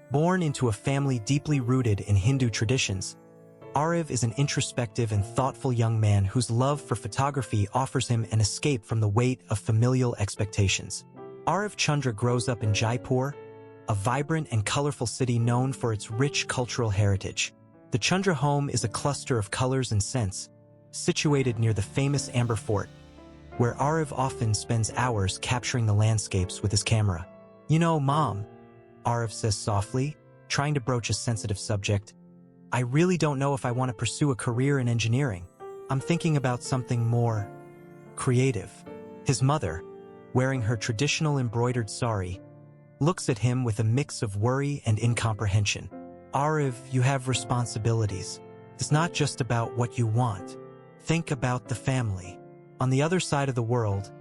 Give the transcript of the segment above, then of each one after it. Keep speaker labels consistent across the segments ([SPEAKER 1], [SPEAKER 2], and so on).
[SPEAKER 1] Born into a family deeply rooted in Hindu traditions, Aarav is an introspective and thoughtful young man whose love for photography offers him an escape from the weight of familial expectations. Aarav Chandra grows up in Jaipur, a vibrant and colorful city known for its rich cultural heritage. The Chandra home is a cluster of colors and scents, situated near the famous Amber Fort, where Aarav often spends hours capturing the landscapes with his camera. "You know, Mom," Aarav says softly, trying to broach a sensitive subject, "I really don't know if I want to pursue a career in engineering. I'm thinking about something more creative." His mother, wearing her traditional embroidered sari, looks at him with a mix of worry and incomprehension. "Aarav, you have responsibilities. It's not just about what you want. Think about the family." On the other side of the world,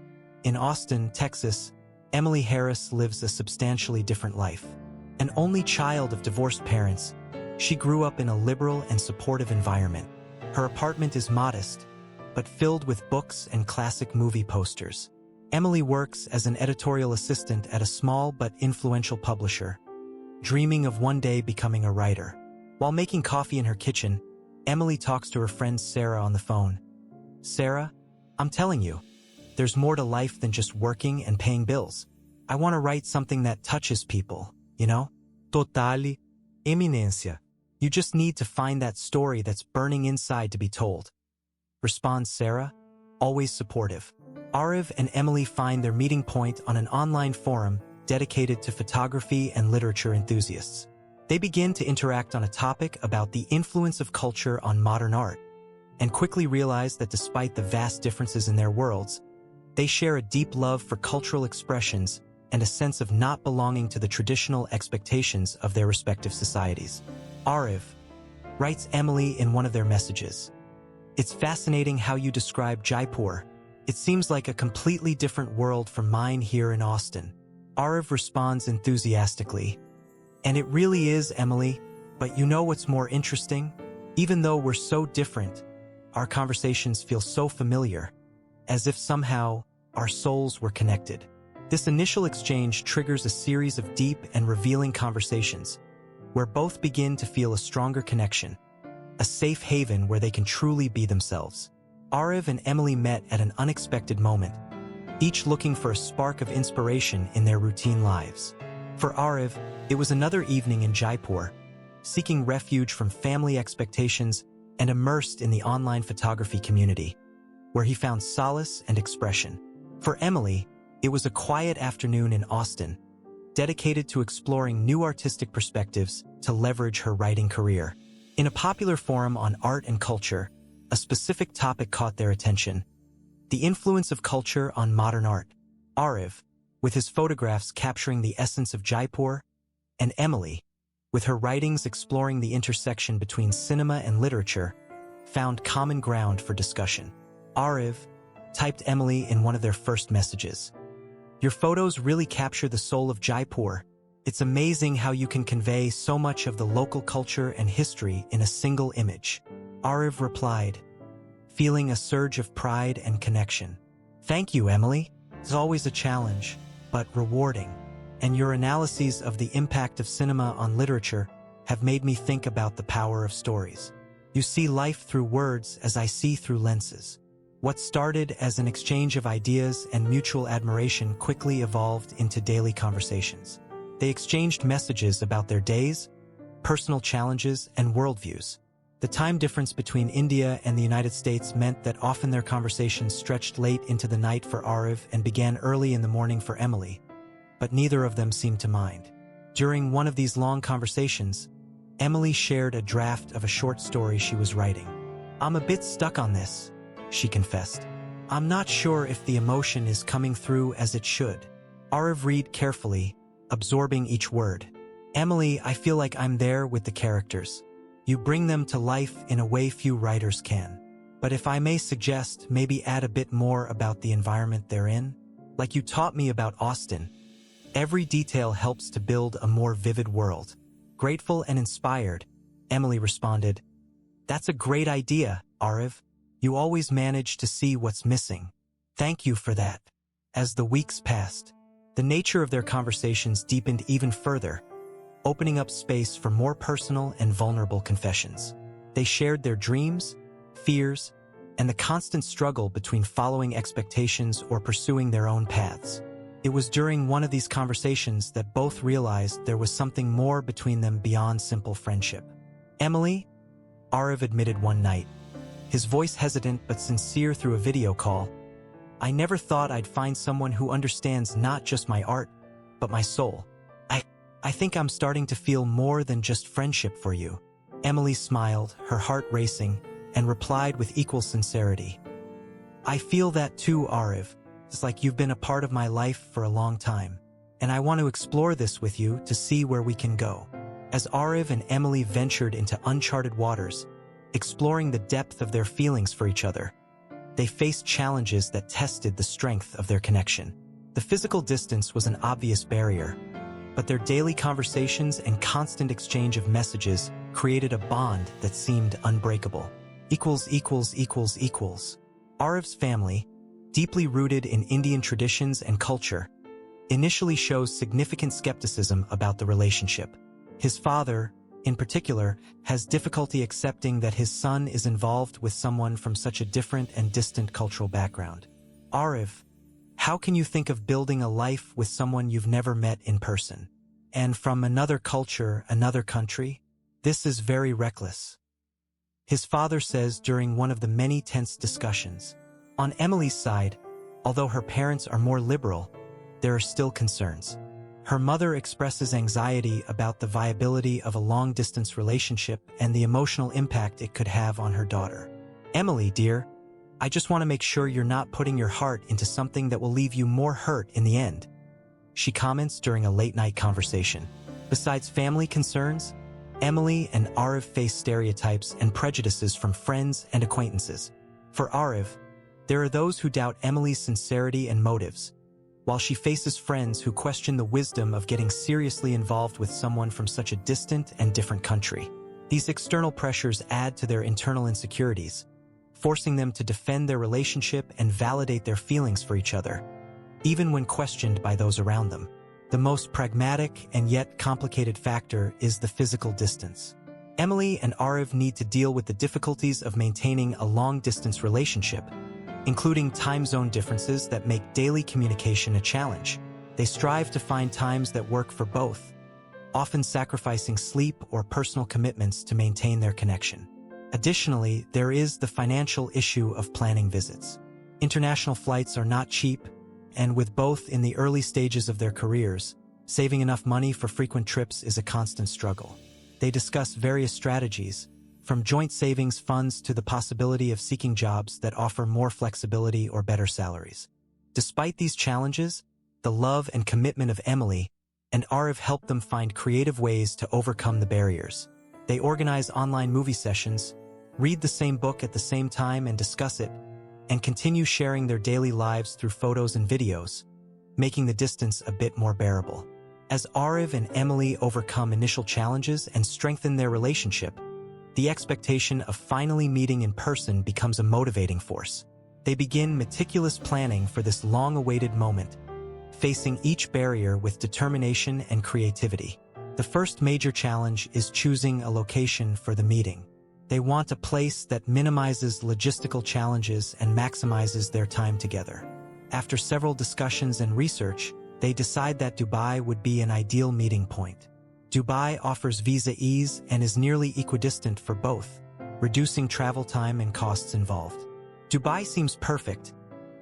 [SPEAKER 1] in Austin, Texas, Emily Harris lives a substantially different life. An only child of divorced parents, she grew up in a liberal and supportive environment. Her apartment is modest, but filled with books and classic movie posters. Emily works as an editorial assistant at a small but influential publisher, dreaming of one day becoming a writer. While making coffee in her kitchen, Emily talks to her friend Sarah on the phone. "Sarah, I'm telling you, there's more to life than just working and paying bills. I want to write something that touches people, you know? Totally, eminencia. You just need to find that story that's burning inside to be told," responds Sarah, always supportive. Aarav and Emily find their meeting point on an online forum dedicated to photography and literature enthusiasts. They begin to interact on a topic about the influence of culture on modern art, and quickly realize that despite the vast differences in their worlds, they share a deep love for cultural expressions and a sense of not belonging to the traditional expectations of their respective societies. "Aarav," writes Emily in one of their messages, "it's fascinating how you describe Jaipur. It seems like a completely different world from mine here in Austin." Aarav responds enthusiastically, "And it really is, Emily, but you know what's more interesting? Even though we're so different, our conversations feel so familiar, as if somehow our souls were connected." This initial exchange triggers a series of deep and revealing conversations, where both begin to feel a stronger connection, a safe haven where they can truly be themselves. Aarav and Emily met at an unexpected moment, each looking for a spark of inspiration in their routine lives. For Aarav, it was another evening in Jaipur, seeking refuge from family expectations and immersed in the online photography community, where he found solace and expression. For Emily, it was a quiet afternoon in Austin, dedicated to exploring new artistic perspectives to leverage her writing career. In a popular forum on art and culture, a specific topic caught their attention: the influence of culture on modern art. Aarav, with his photographs capturing the essence of Jaipur, and Emily, with her writings exploring the intersection between cinema and literature, found common ground for discussion. "Aarav," typed Emily in one of their first messages, "your photos really capture the soul of Jaipur. It's amazing how you can convey so much of the local culture and history in a single image." Aarav replied, feeling a surge of pride and connection. "Thank you, Emily. It's always a challenge, but rewarding. And your analyses of the impact of cinema on literature have made me think about the power of stories. You see life through words as I see through lenses." What started as an exchange of ideas and mutual admiration quickly evolved into daily conversations. They exchanged messages about their days, personal challenges, and worldviews. The time difference between India and the United States meant that often their conversations stretched late into the night for Aarav and began early in the morning for Emily, but neither of them seemed to mind. During one of these long conversations, Emily shared a draft of a short story she was writing. "I'm a bit stuck on this," she confessed. "I'm not sure if the emotion is coming through as it should." Aarav read carefully, absorbing each word. "Emily, I feel like I'm there with the characters. You bring them to life in a way few writers can. But if I may suggest, maybe add a bit more about the environment they're in. Like you taught me about Austin. Every detail helps to build a more vivid world." Grateful and inspired, Emily responded, "That's a great idea, Aarav. You always manage to see what's missing. Thank you for that." As the weeks passed, the nature of their conversations deepened even further, opening up space for more personal and vulnerable confessions. They shared their dreams, fears, and the constant struggle between following expectations or pursuing their own paths. It was during one of these conversations that both realized there was something more between them beyond simple friendship. "Emily," Aarav admitted one night, his voice hesitant but sincere through a video call, "I never thought I'd find someone who understands not just my art, but my soul. I think I'm starting to feel more than just friendship for you." Emily smiled, her heart racing, and replied with equal sincerity, "I feel that too, Aarav. It's like you've been a part of my life for a long time, and I want to explore this with you to see where we can go." As Aarav and Emily ventured into uncharted waters, exploring the depth of their feelings for each other, they faced challenges that tested the strength of their connection. The physical distance was an obvious barrier, but their daily conversations and constant exchange of messages created a bond that seemed unbreakable. Aarav's family, deeply rooted in Indian traditions and culture, initially shows significant skepticism about the relationship. His father, in particular, has difficulty accepting that his son is involved with someone from such a different and distant cultural background. "Aarav, how can you think of building a life with someone you've never met in person? And from another culture, another country? This is very reckless," his father says during one of the many tense discussions. On Emily's side, although her parents are more liberal, there are still concerns. Her mother expresses anxiety about the viability of a long-distance relationship and the emotional impact it could have on her daughter. "Emily, dear, I just want to make sure you're not putting your heart into something that will leave you more hurt in the end," she comments during a late-night conversation. Besides family concerns, Emily and Aarav face stereotypes and prejudices from friends and acquaintances. For Aarav, there are those who doubt Emily's sincerity and motives, while she faces friends who question the wisdom of getting seriously involved with someone from such a distant and different country. These external pressures add to their internal insecurities, forcing them to defend their relationship and validate their feelings for each other, even when questioned by those around them. The most pragmatic and yet complicated factor is the physical distance. Emily and Aarav need to deal with the difficulties of maintaining a long-distance relationship, including time zone differences that make daily communication a challenge. They strive to find times that work for both, often sacrificing sleep or personal commitments to maintain their connection. Additionally, there is the financial issue of planning visits. International flights are not cheap, and with both in the early stages of their careers, saving enough money for frequent trips is a constant struggle. They discuss various strategies, from joint savings funds to the possibility of seeking jobs that offer more flexibility or better salaries. Despite these challenges, the love and commitment of Emily and Aarav help them find creative ways to overcome the barriers. They organize online movie sessions, read the same book at the same time and discuss it, and continue sharing their daily lives through photos and videos, making the distance a bit more bearable. As Aarav and Emily overcome initial challenges and strengthen their relationship, the expectation of finally meeting in person becomes a motivating force. They begin meticulous planning for this long-awaited moment, facing each barrier with determination and creativity. The first major challenge is choosing a location for the meeting. They want a place that minimizes logistical challenges and maximizes their time together. After several discussions and research, they decide that Dubai would be an ideal meeting point. Dubai offers visa ease and is nearly equidistant for both, reducing travel time and costs involved. "Dubai seems perfect,"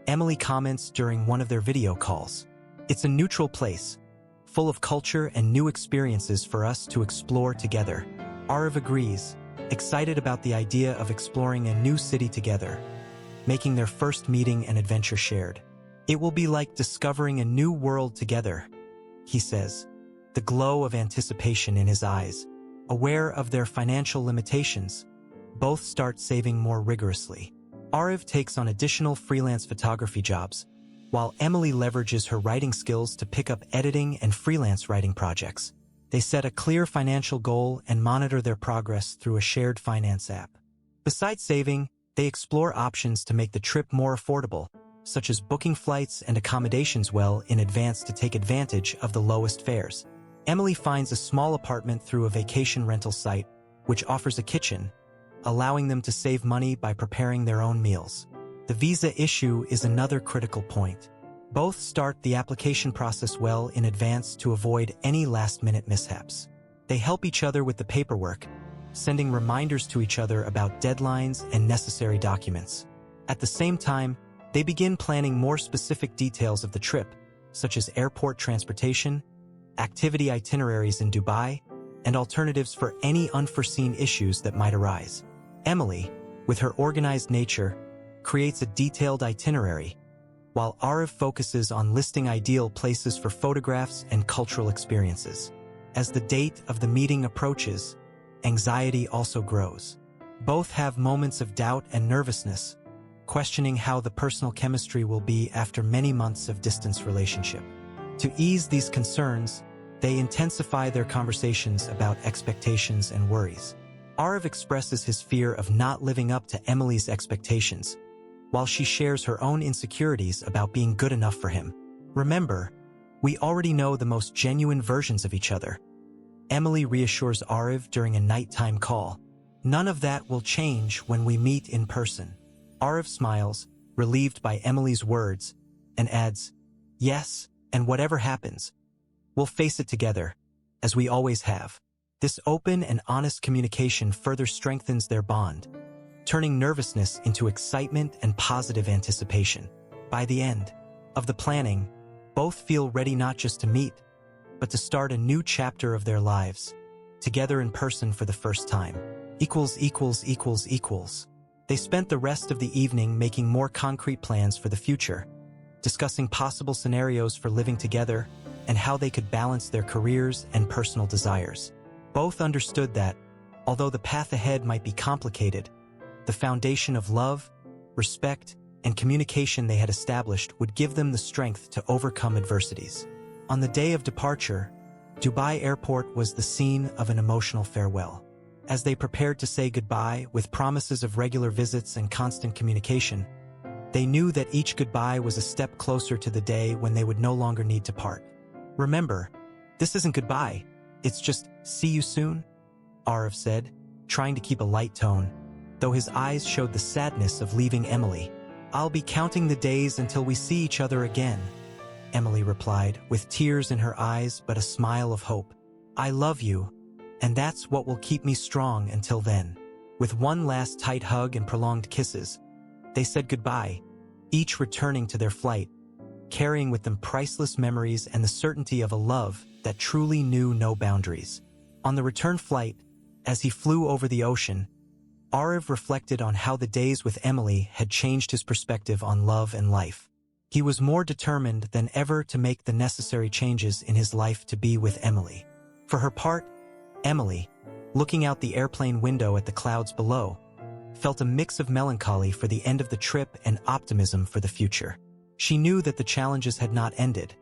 [SPEAKER 1] Emily comments during one of their video calls. "It's a neutral place, full of culture and new experiences for us to explore together." Aarav agrees, excited about the idea of exploring a new city together, making their first meeting and adventure shared. "It will be like discovering a new world together," he says, the glow of anticipation in his eyes. Aware of their financial limitations, both start saving more rigorously. Aarav takes on additional freelance photography jobs, while Emily leverages her writing skills to pick up editing and freelance writing projects. They set a clear financial goal and monitor their progress through a shared finance app. Besides saving, they explore options to make the trip more affordable, such as booking flights and accommodations well in advance to take advantage of the lowest fares. Emily finds a small apartment through a vacation rental site, which offers a kitchen, allowing them to save money by preparing their own meals. The visa issue is another critical point. Both start the application process well in advance to avoid any last-minute mishaps. They help each other with the paperwork, sending reminders to each other about deadlines and necessary documents. At the same time, they begin planning more specific details of the trip, such as airport transportation, activity itineraries in Dubai, and alternatives for any unforeseen issues that might arise. Emily, with her organized nature, creates a detailed itinerary, while Aarav focuses on listing ideal places for photographs and cultural experiences. As the date of the meeting approaches, anxiety also grows. Both have moments of doubt and nervousness, questioning how the personal chemistry will be after many months of distance relationship. To ease these concerns, they intensify their conversations about expectations and worries. Aarav expresses his fear of not living up to Emily's expectations, while she shares her own insecurities about being good enough for him. Remember, we already know the most genuine versions of each other. Emily reassures Aarav during a nighttime call. None of that will change when we meet in person. Aarav smiles, relieved by Emily's words, and adds, "Yes, and whatever happens, we'll face it together, as we always have." This open and honest communication further strengthens their bond, turning nervousness into excitement and positive anticipation. By the end of the planning, both feel ready not just to meet, but to start a new chapter of their lives, together in person for the first time. They spent the rest of the evening making more concrete plans for the future, discussing possible scenarios for living together and how they could balance their careers and personal desires. Both understood that, although the path ahead might be complicated, the foundation of love, respect, and communication they had established would give them the strength to overcome adversities. On the day of departure, Dubai Airport was the scene of an emotional farewell. As they prepared to say goodbye with promises of regular visits and constant communication, they knew that each goodbye was a step closer to the day when they would no longer need to part. "Remember, this isn't goodbye, it's just see you soon," Aarav said, trying to keep a light tone, though his eyes showed the sadness of leaving Emily. "I'll be counting the days until we see each other again," Emily replied, with tears in her eyes but a smile of hope. "I love you, and that's what will keep me strong until then." With one last tight hug and prolonged kisses, they said goodbye, each returning to their flight, carrying with them priceless memories and the certainty of a love that truly knew no boundaries. On the return flight, as he flew over the ocean, Aarav reflected on how the days with Emily had changed his perspective on love and life. He was more determined than ever to make the necessary changes in his life to be with Emily. For her part, Emily, looking out the airplane window at the clouds below, felt a mix of melancholy for the end of the trip and optimism for the future. She knew that the challenges had not ended,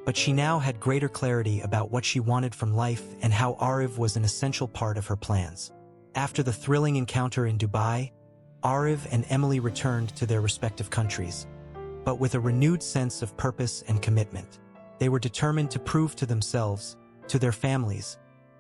[SPEAKER 1] but she now had greater clarity about what she wanted from life and how Aarav was an essential part of her plans. After the thrilling encounter in Dubai, Aarav and Emily returned to their respective countries, but with a renewed sense of purpose and commitment. They were determined to prove to themselves, to their families,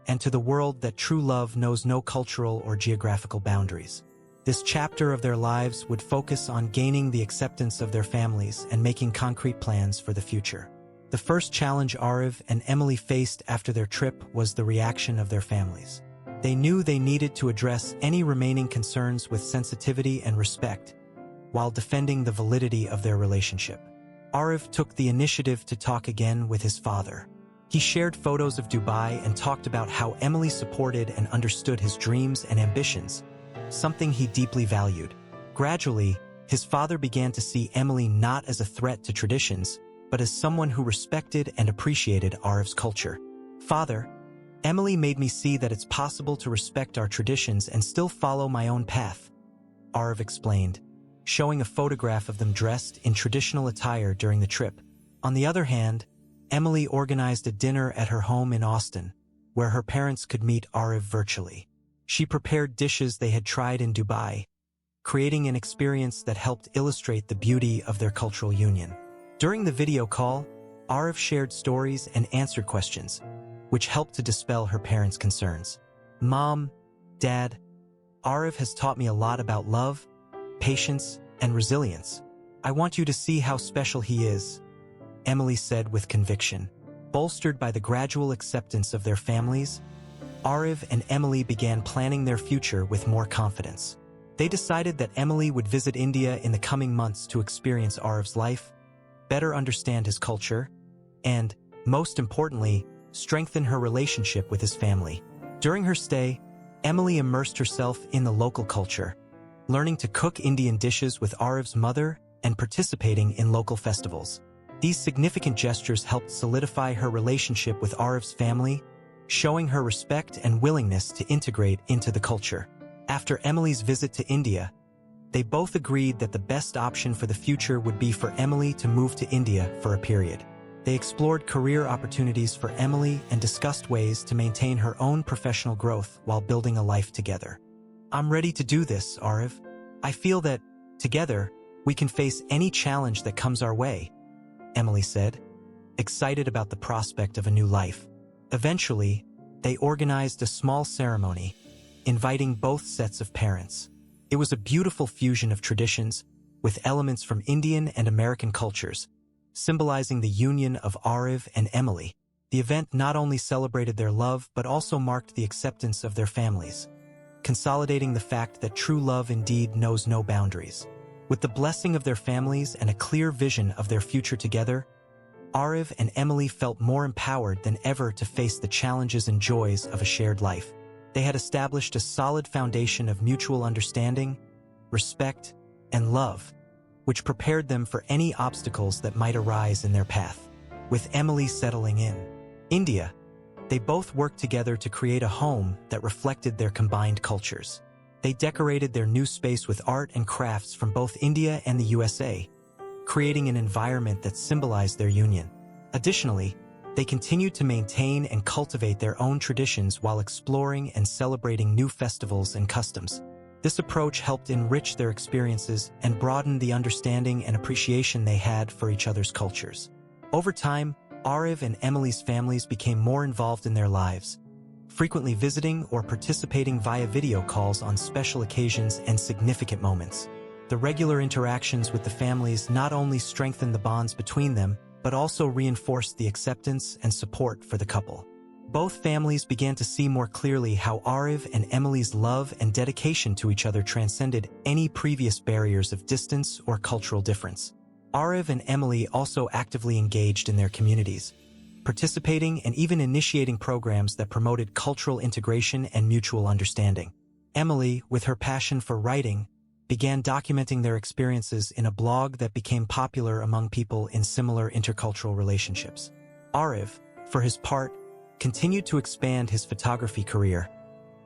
[SPEAKER 1] and to the world that true love knows no cultural or geographical boundaries. This chapter of their lives would focus on gaining the acceptance of their families and making concrete plans for the future. The first challenge Aarav and Emily faced after their trip was the reaction of their families. They knew they needed to address any remaining concerns with sensitivity and respect, while defending the validity of their relationship. Aarav took the initiative to talk again with his father. He shared photos of Dubai and talked about how Emily supported and understood his dreams and ambitions, something he deeply valued. Gradually, his father began to see Emily not as a threat to traditions, but as someone who respected and appreciated Aarav's culture. "Father, Emily made me see that it's possible to respect our traditions and still follow my own path," Aarav explained, showing a photograph of them dressed in traditional attire during the trip. On the other hand, Emily organized a dinner at her home in Austin, where her parents could meet Aarav virtually. She prepared dishes they had tried in Dubai, creating an experience that helped illustrate the beauty of their cultural union. During the video call, Aarav shared stories and answered questions, which helped to dispel her parents' concerns. "Mom, Dad, Aarav has taught me a lot about love, patience, and resilience. I want you to see how special he is," Emily said with conviction. Bolstered by the gradual acceptance of their families, Aarav and Emily began planning their future with more confidence. They decided that Emily would visit India in the coming months to experience Aarav's life, better understand his culture, and, most importantly, strengthen her relationship with his family. During her stay, Emily immersed herself in the local culture, learning to cook Indian dishes with Aarav's mother and participating in local festivals. These significant gestures helped solidify her relationship with Aarav's family, showing her respect and willingness to integrate into the culture. After Emily's visit to India, they both agreed that the best option for the future would be for Emily to move to India for a period. They explored career opportunities for Emily and discussed ways to maintain her own professional growth while building a life together. "I'm ready to do this, Aarav. I feel that, together, we can face any challenge that comes our way," Emily said, excited about the prospect of a new life. Eventually, they organized a small ceremony, inviting both sets of parents. It was a beautiful fusion of traditions, with elements from Indian and American cultures, symbolizing the union of Aarav and Emily. The event not only celebrated their love but also marked the acceptance of their families, consolidating the fact that true love indeed knows no boundaries. With the blessing of their families and a clear vision of their future together, Aarav and Emily felt more empowered than ever to face the challenges and joys of a shared life. They had established a solid foundation of mutual understanding, respect, and love, which prepared them for any obstacles that might arise in their path. With Emily settling in India, they both worked together to create a home that reflected their combined cultures. They decorated their new space with art and crafts from both India and the USA, creating an environment that symbolized their union. Additionally, they continued to maintain and cultivate their own traditions while exploring and celebrating new festivals and customs. This approach helped enrich their experiences and broaden the understanding and appreciation they had for each other's cultures. Over time, Aarav and Emily's families became more involved in their lives, frequently visiting or participating via video calls on special occasions and significant moments. The regular interactions with the families not only strengthened the bonds between them, but also reinforced the acceptance and support for the couple. Both families began to see more clearly how Aarav and Emily's love and dedication to each other transcended any previous barriers of distance or cultural difference. Aarav and Emily also actively engaged in their communities, participating and even initiating programs that promoted cultural integration and mutual understanding. Emily, with her passion for writing, began documenting their experiences in a blog that became popular among people in similar intercultural relationships. Aarav, for his part, continued to expand his photography career,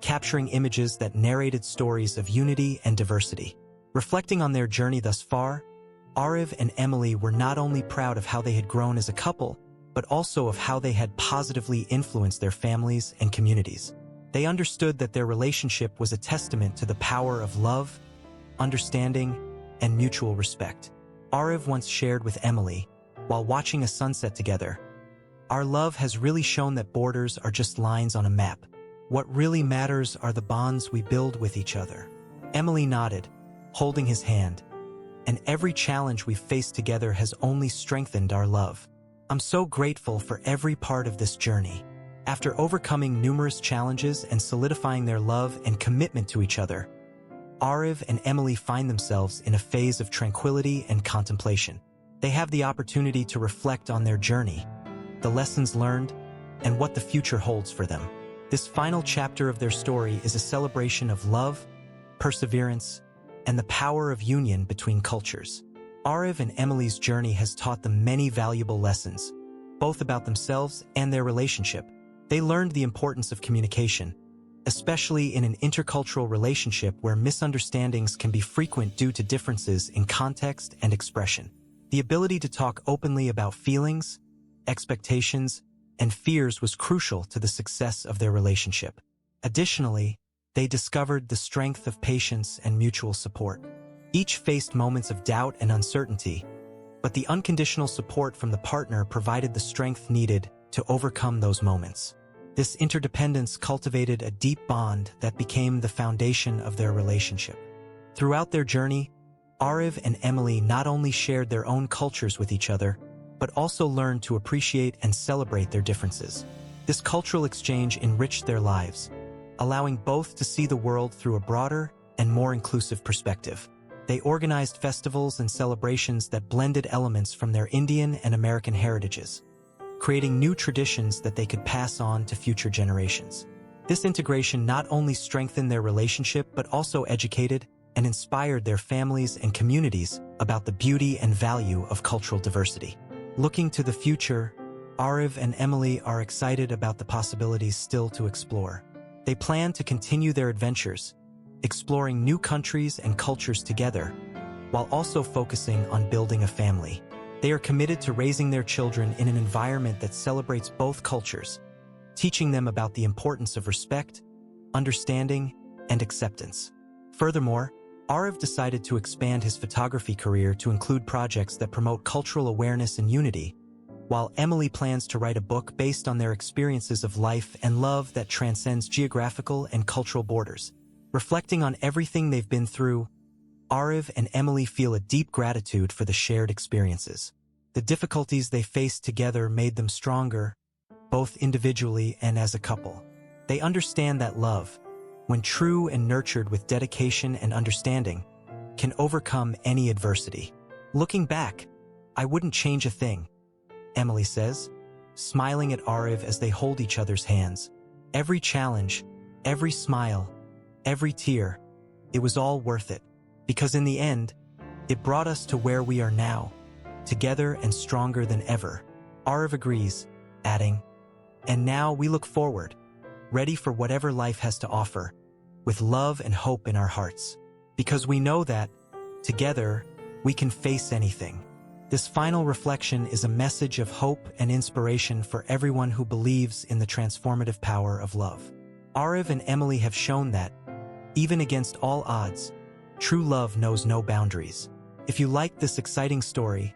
[SPEAKER 1] capturing images that narrated stories of unity and diversity. Reflecting on their journey thus far, Aarav and Emily were not only proud of how they had grown as a couple, but also of how they had positively influenced their families and communities. They understood that their relationship was a testament to the power of love, understanding, and mutual respect. Aarav once shared with Emily, while watching a sunset together, "Our love has really shown that borders are just lines on a map. What really matters are the bonds we build with each other." Emily nodded, holding his hand, "And every challenge we've faced together has only strengthened our love. I'm so grateful for every part of this journey." After overcoming numerous challenges and solidifying their love and commitment to each other, Aarav and Emily find themselves in a phase of tranquility and contemplation. They have the opportunity to reflect on their journey, the lessons learned, and what the future holds for them. This final chapter of their story is a celebration of love, perseverance, and the power of union between cultures. Aarav and Emily's journey has taught them many valuable lessons, both about themselves and their relationship. They learned the importance of communication, especially in an intercultural relationship where misunderstandings can be frequent due to differences in context and expression. The ability to talk openly about feelings, expectations, and fears was crucial to the success of their relationship. Additionally, they discovered the strength of patience and mutual support. Each faced moments of doubt and uncertainty, but the unconditional support from the partner provided the strength needed to overcome those moments. This interdependence cultivated a deep bond that became the foundation of their relationship. Throughout their journey, Aarav and Emilly not only shared their own cultures with each other, but also learned to appreciate and celebrate their differences. This cultural exchange enriched their lives, allowing both to see the world through a broader and more inclusive perspective. They organized festivals and celebrations that blended elements from their Indian and American heritages, creating new traditions that they could pass on to future generations. This integration not only strengthened their relationship but also educated and inspired their families and communities about the beauty and value of cultural diversity. Looking to the future, Aarav and Emilly are excited about the possibilities still to explore. They plan to continue their adventures, exploring new countries and cultures together, while also focusing on building a family. They are committed to raising their children in an environment that celebrates both cultures, teaching them about the importance of respect, understanding, and acceptance. Furthermore, Aarav decided to expand his photography career to include projects that promote cultural awareness and unity, while Emilly plans to write a book based on their experiences of life and love that transcends geographical and cultural borders. Reflecting on everything they've been through, Aarav and Emilly feel a deep gratitude for the shared experiences. The difficulties they faced together made them stronger, both individually and as a couple. They understand that love, when true and nurtured with dedication and understanding, can overcome any adversity. Looking back, I wouldn't change a thing, Emilly says, smiling at Aarav as they hold each other's hands. Every challenge, every smile, every tear, it was all worth it, because in the end, it brought us to where we are now, together and stronger than ever. Aarav agrees, adding, "And now we look forward, ready for whatever life has to offer, with love and hope in our hearts, because we know that, together, we can face anything." This final reflection is a message of hope and inspiration for everyone who believes in the transformative power of love. Aarav and Emilly have shown that, even against all odds, true love knows no boundaries. If you like this exciting story,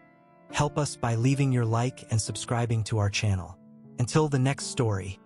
[SPEAKER 1] help us by leaving your like and subscribing to our channel. Until the next story.